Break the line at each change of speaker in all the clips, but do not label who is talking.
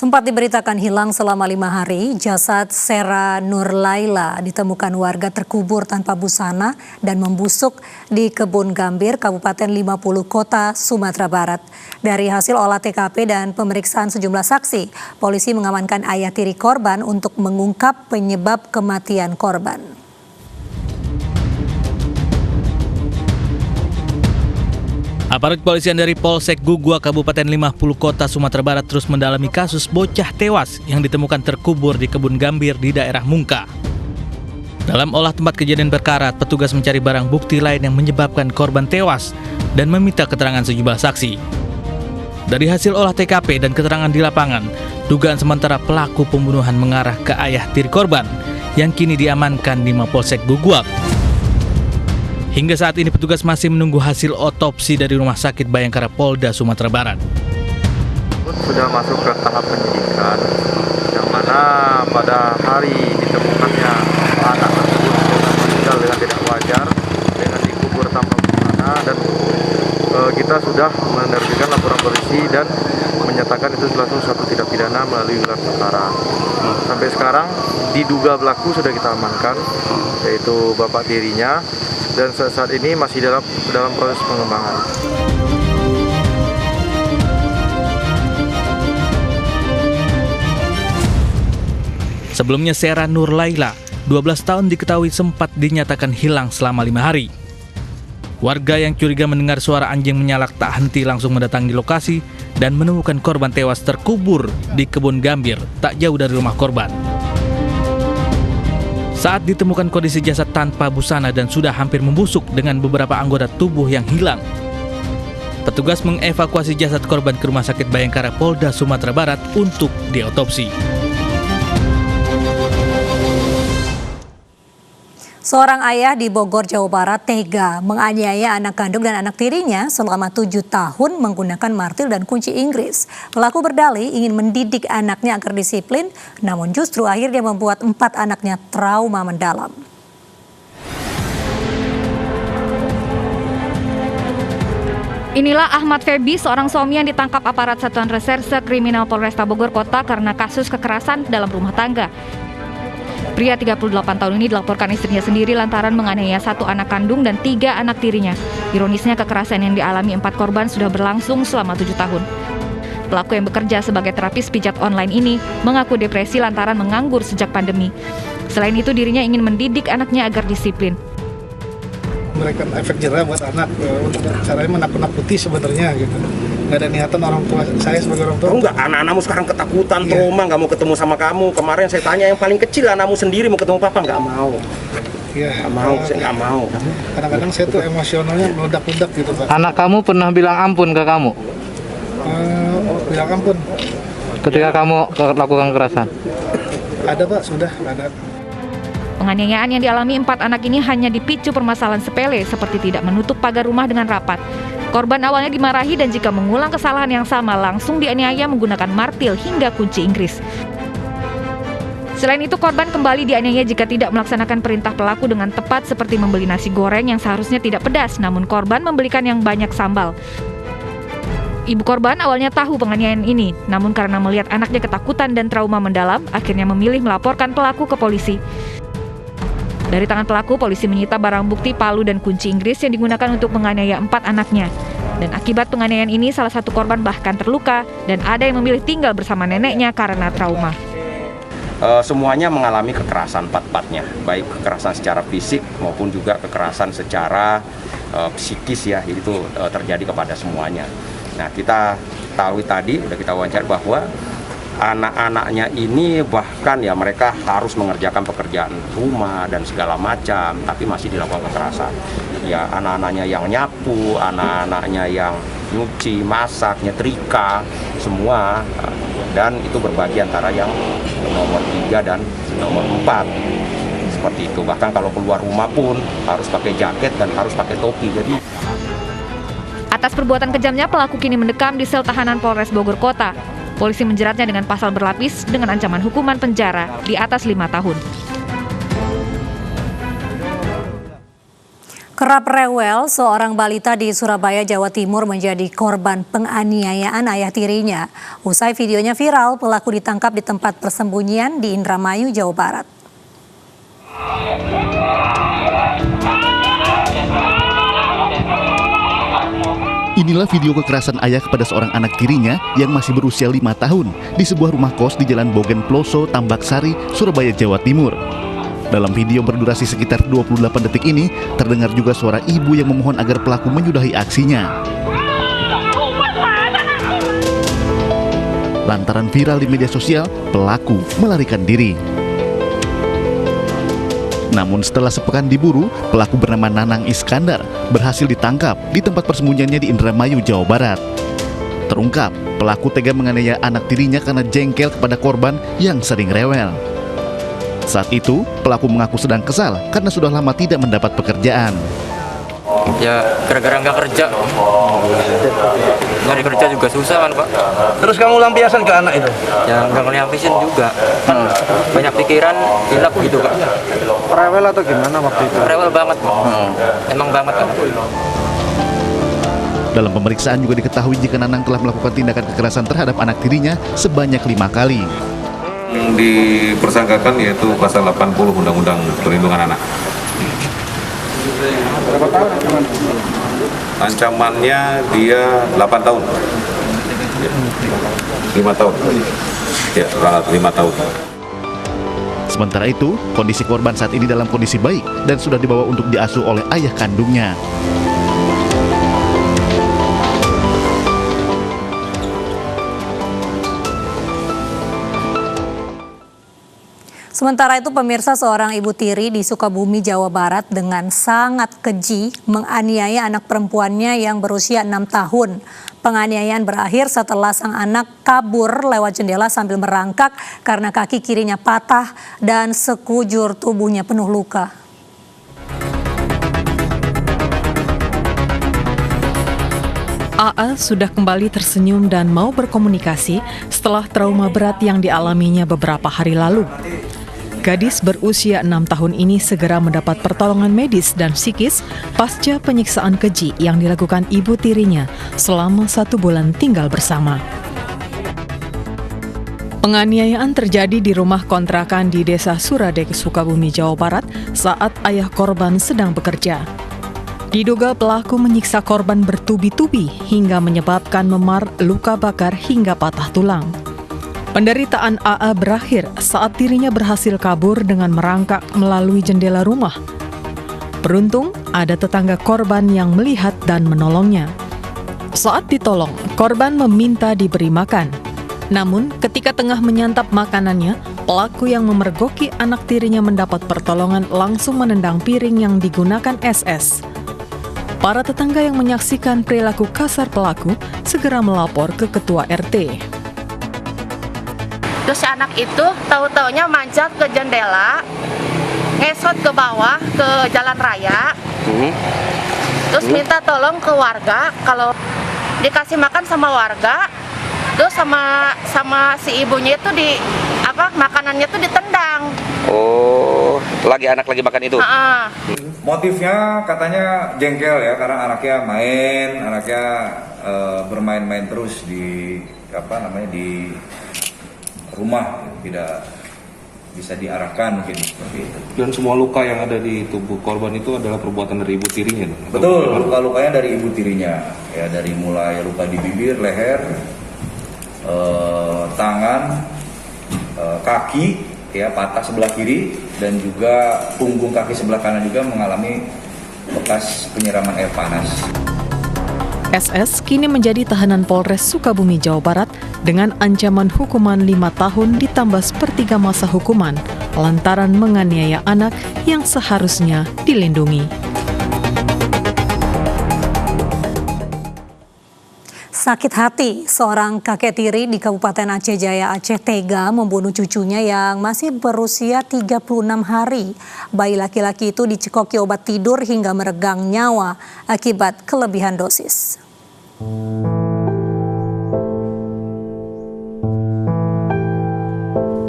Sempat diberitakan hilang selama 5 hari, jasad Sera Nurlaila ditemukan warga terkubur tanpa busana dan membusuk di Kebun Gambir, Kabupaten 50 Kota, Sumatera Barat. Dari hasil olah TKP dan pemeriksaan sejumlah saksi, polisi mengamankan ayah tiri korban untuk mengungkap penyebab kematian korban.
Aparat kepolisian dari Polsek Gugua, Kabupaten 50 Kota, Sumatera Barat terus mendalami kasus bocah tewas yang ditemukan terkubur di Kebun Gambir di daerah Mungka. Dalam olah tempat kejadian perkara, petugas mencari barang bukti lain yang menyebabkan korban tewas dan meminta keterangan sejumlah saksi. Dari hasil olah TKP dan keterangan di lapangan, dugaan sementara pelaku pembunuhan mengarah ke ayah tiri korban yang kini diamankan di Mapolsek Gugua. Hingga saat ini petugas masih menunggu hasil otopsi dari Rumah Sakit Bayangkara Polda Sumatera Barat.
Sudah masuk ke tahap penyidikan, yang mana pada hari ditemukannya anak tersebut meninggal dengan tidak wajar, dengan dikubur tanpa busana, dan kita sudah menerbitkan laporan polisi dan menyatakan itu langsung suatu tindak pidana melalui gelar perkara. Sampai sekarang diduga pelaku sudah kita amankan, yaitu bapak tirinya, dan saat ini masih dalam proses pengembangan.
Sebelumnya Sera Nurlaila, 12 tahun diketahui sempat dinyatakan hilang selama 5 hari. Warga yang curiga mendengar suara anjing menyalak tak henti langsung mendatangi lokasi dan menemukan korban tewas terkubur di Kebun Gambir, tak jauh dari rumah korban. Saat ditemukan kondisi jasad tanpa busana dan sudah hampir membusuk dengan beberapa anggota tubuh yang hilang. Petugas mengevakuasi jasad korban ke Rumah Sakit Bayangkara Polda Sumatera Barat untuk diotopsi.
Seorang ayah di Bogor, Jawa Barat tega menganiaya anak kandung dan anak tirinya selama 7 tahun menggunakan martil dan kunci Inggris. Pelaku berdalih ingin mendidik anaknya agar disiplin, namun justru akhirnya membuat 4 anaknya trauma mendalam.
Inilah Ahmad Febi, seorang suami yang ditangkap aparat Satuan Reserse Kriminal Polresta Bogor Kota karena kasus kekerasan dalam rumah tangga. Pria 38 tahun ini dilaporkan istrinya sendiri lantaran menganiaya 1 anak kandung dan 3 anak tirinya. Ironisnya kekerasan yang dialami 4 korban sudah berlangsung selama 7 tahun. Pelaku yang bekerja sebagai terapis pijat online ini mengaku depresi lantaran menganggur sejak pandemi. Selain itu dirinya ingin mendidik anaknya agar disiplin.
Memberikan efek jerah buat anak, caranya menakut-nakuti sebenarnya gitu. Nggak ada niatan orang tua, saya sebagai orang tua.
Enggak, anak-anakmu sekarang ketakutan, trauma, nggak mau ketemu sama kamu. Kemarin saya tanya yang paling kecil, anakmu sendiri mau ketemu papa, nggak mau.
Iya.
Saya nggak mau.
Kadang-kadang saya tuh emosionalnya meledak-ledak gitu Pak.
Anak kamu pernah bilang ampun ke kamu?
Bilang ampun.
Ketika kamu lakukan kekerasan?
Ada Pak, sudah ada.
Penganiayaan yang dialami 4 anak ini hanya dipicu permasalahan sepele seperti tidak menutup pagar rumah dengan rapat. Korban awalnya dimarahi dan jika mengulang kesalahan yang sama langsung dianiaya menggunakan martil hingga kunci Inggris. Selain itu korban kembali dianiaya jika tidak melaksanakan perintah pelaku dengan tepat seperti membeli nasi goreng yang seharusnya tidak pedas, namun korban membelikan yang banyak sambal. Ibu korban awalnya tahu penganiayaan ini, namun karena melihat anaknya ketakutan dan trauma mendalam, akhirnya memilih melaporkan pelaku ke polisi. Dari tangan pelaku, polisi menyita barang bukti palu dan kunci Inggris yang digunakan untuk menganiaya 4 anaknya. Dan akibat penganiayaan ini, salah satu korban bahkan terluka dan ada yang memilih tinggal bersama neneknya karena trauma.
Semuanya mengalami kekerasan 4-4-nya, baik kekerasan secara fisik maupun juga kekerasan secara psikis ya, itu terjadi kepada semuanya. Nah, kita tahu tadi, udah kita wawancara bahwa anak-anaknya ini bahkan ya mereka harus mengerjakan pekerjaan rumah dan segala macam, tapi masih dilakukan kekerasan. Ya anak-anaknya yang nyapu, anak-anaknya yang nyuci, masak, nyetrika, semua. Dan itu berbagi antara yang nomor 3 dan nomor 4. Seperti itu. Bahkan kalau keluar rumah pun harus pakai jaket dan harus pakai topi. Jadi
atas perbuatan kejamnya, pelaku kini mendekam di sel tahanan Polres Bogor Kota. Polisi menjeratnya dengan pasal berlapis dengan ancaman hukuman penjara di atas 5 tahun.
Kerap rewel, seorang balita di Surabaya, Jawa Timur menjadi korban penganiayaan ayah tirinya. Usai videonya viral, pelaku ditangkap di tempat persembunyian di Indramayu, Jawa Barat.
Inilah video kekerasan ayah kepada seorang anak tirinya yang masih berusia 5 tahun di sebuah rumah kos di Jalan Bogen Ploso, Tambak Sari, Surabaya, Jawa Timur. Dalam video berdurasi sekitar 28 detik ini, terdengar juga suara ibu yang memohon agar pelaku menyudahi aksinya. Lantaran viral di media sosial, pelaku melarikan diri. Namun setelah sepekan diburu, pelaku bernama Nanang Iskandar berhasil ditangkap di tempat persembunyiannya di Indramayu, Jawa Barat. Terungkap, pelaku tega menganiaya anak tirinya karena jengkel kepada korban yang sering rewel. Saat itu, pelaku mengaku sedang kesal karena sudah lama tidak mendapat pekerjaan.
Ya, gara-gara nggak kerja. Nyari kerja juga susah kan, Pak.
Terus kamu lampiasan ke anak itu?
Ya, nggak ngelampiasin juga. Kan banyak pikiran, hilap gitu, Pak.
Rewel atau gimana waktu itu?
Rewel banget, Pak. Emang banget, Pak.
Dalam pemeriksaan juga diketahui jika Nanang telah melakukan tindakan kekerasan terhadap anak tirinya sebanyak 5 kali.
Yang dipersangkakan yaitu pasal 80 Undang-Undang Perlindungan Anak.
Berapa tahun ancaman?
Ancamannya dia 8 tahun. 5 tahun. Ya, 5 tahun.
Sementara itu, kondisi korban saat ini dalam kondisi baik dan sudah dibawa untuk diasuh oleh ayah kandungnya.
Sementara itu pemirsa, seorang ibu tiri di Sukabumi, Jawa Barat dengan sangat keji menganiaya anak perempuannya yang berusia 6 tahun. Penganiayaan berakhir setelah sang anak kabur lewat jendela sambil merangkak karena kaki kirinya patah dan sekujur tubuhnya penuh luka.
AA sudah kembali tersenyum dan mau berkomunikasi setelah trauma berat yang dialaminya beberapa hari lalu. Gadis berusia 6 tahun ini segera mendapat pertolongan medis dan psikis pasca penyiksaan keji yang dilakukan ibu tirinya selama 1 bulan tinggal bersama. Penganiayaan terjadi di rumah kontrakan di Desa Suradek, Sukabumi, Jawa Barat saat ayah korban sedang bekerja. Diduga pelaku menyiksa korban bertubi-tubi hingga menyebabkan memar, luka bakar hingga patah tulang. Penderitaan AA berakhir saat dirinya berhasil kabur dengan merangkak melalui jendela rumah. Beruntung, ada tetangga korban yang melihat dan menolongnya. Saat ditolong, korban meminta diberi makan. Namun, ketika tengah menyantap makanannya, pelaku yang memergoki anak tirinya mendapat pertolongan langsung menendang piring yang digunakan SS. Para tetangga yang menyaksikan perilaku kasar pelaku segera melapor ke ketua RT.
Terus anak itu tahu-taunya manjat ke jendela, ngesot ke bawah ke jalan raya, terus minta tolong ke warga kalau dikasih makan sama warga, terus sama si ibunya itu makanannya itu ditendang.
Oh, anak lagi makan itu?
Motifnya katanya jengkel ya, karena anaknya bermain-main terus di di rumah, tidak bisa diarahkan mungkin seperti itu.
Dan semua luka yang ada di tubuh korban itu adalah perbuatan dari ibu tirinya?
Betul, luka-lukanya dari ibu tirinya, ya, dari mulai luka di bibir, leher, tangan, kaki, ya, patah sebelah kiri, dan juga punggung kaki sebelah kanan juga mengalami bekas penyiraman air panas.
SS kini menjadi tahanan Polres Sukabumi, Jawa Barat dengan ancaman hukuman 5 tahun ditambah sepertiga masa hukuman lantaran menganiaya anak yang seharusnya dilindungi.
Sakit hati, seorang kakek tiri di Kabupaten Aceh Jaya, Aceh tega membunuh cucunya yang masih berusia 36 hari. Bayi laki-laki itu dicekoki obat tidur hingga meregang nyawa akibat kelebihan dosis.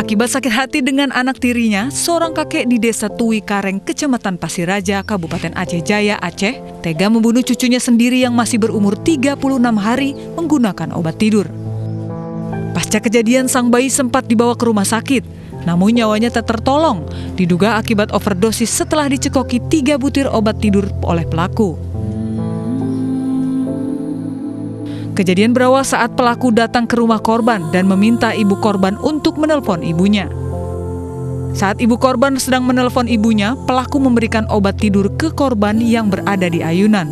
Akibat sakit hati dengan anak tirinya, seorang kakek di Desa Tui Kareng, Kecamatan Pasir Raja, Kabupaten Aceh Jaya, Aceh, tega membunuh cucunya sendiri yang masih berumur 36 hari menggunakan obat tidur. Pasca kejadian, sang bayi sempat dibawa ke rumah sakit, namun nyawanya tak tertolong, diduga akibat overdosis setelah dicekoki 3 butir obat tidur oleh pelaku. Kejadian berawal saat pelaku datang ke rumah korban dan meminta ibu korban untuk menelpon ibunya. Saat ibu korban sedang menelpon ibunya, pelaku memberikan obat tidur ke korban yang berada di ayunan.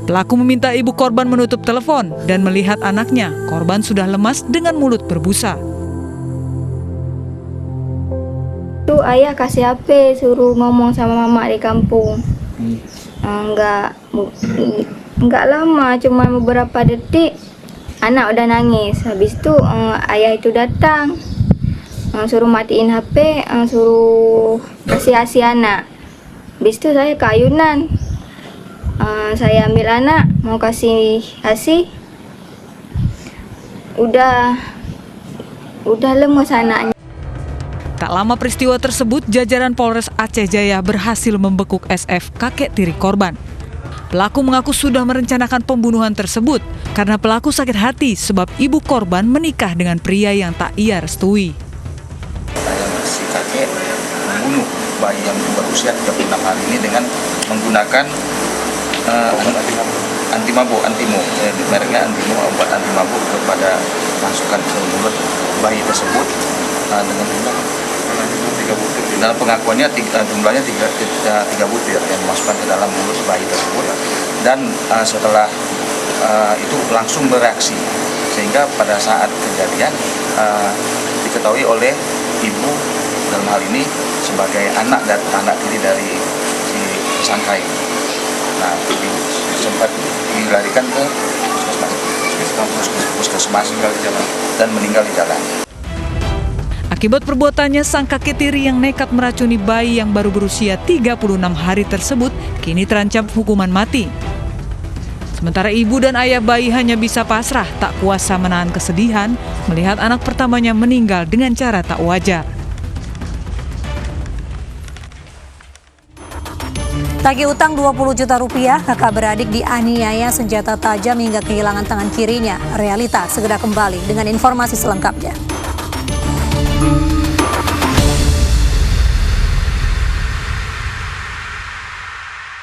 Pelaku meminta ibu korban menutup telepon dan melihat anaknya, korban sudah lemas dengan mulut berbusa.
Itu ayah kasih HP, suruh ngomong sama mama di kampung. Enggak lama, cuma beberapa detik anak udah nangis. Habis itu ayah itu datang, suruh matiin HP, suruh kasih ASI anak. Habis itu saya ke ayunan, saya ambil anak, mau kasih ASI, udah lemas anaknya.
Tak lama peristiwa tersebut, jajaran Polres Aceh Jaya berhasil membekuk SF, kakek tiri korban. Pelaku mengaku sudah merencanakan pembunuhan tersebut karena pelaku sakit hati sebab ibu korban menikah dengan pria yang tak ia restui.
Si kakek membunuh bayi yang berusia 36 hari ini dengan menggunakan antimo, mereknya antimo, obat anti mabuk kepada masukkan ke mulut bayi tersebut dengan jumlah 3 butir. Dalam pengakuannya jumlahnya 3 butir yang dimasukkan ke dalam mulut bayi tersebut, dan setelah itu langsung bereaksi sehingga pada saat kejadian diketahui oleh ibu, dalam hal ini sebagai anak tiri dari si tersangka ini. Nah, sempat dilarikan ke puskesmas dan meninggal di jalan.
Akibat perbuatannya, sang kakek tiri yang nekat meracuni bayi yang baru berusia 36 hari tersebut kini terancam hukuman mati. Sementara ibu dan ayah bayi hanya bisa pasrah, tak kuasa menahan kesedihan melihat anak pertamanya meninggal dengan cara tak wajar.
Tagih utang 20 juta rupiah, kakak beradik dianiaya senjata tajam hingga kehilangan tangan kirinya. Realita segera kembali dengan informasi selengkapnya.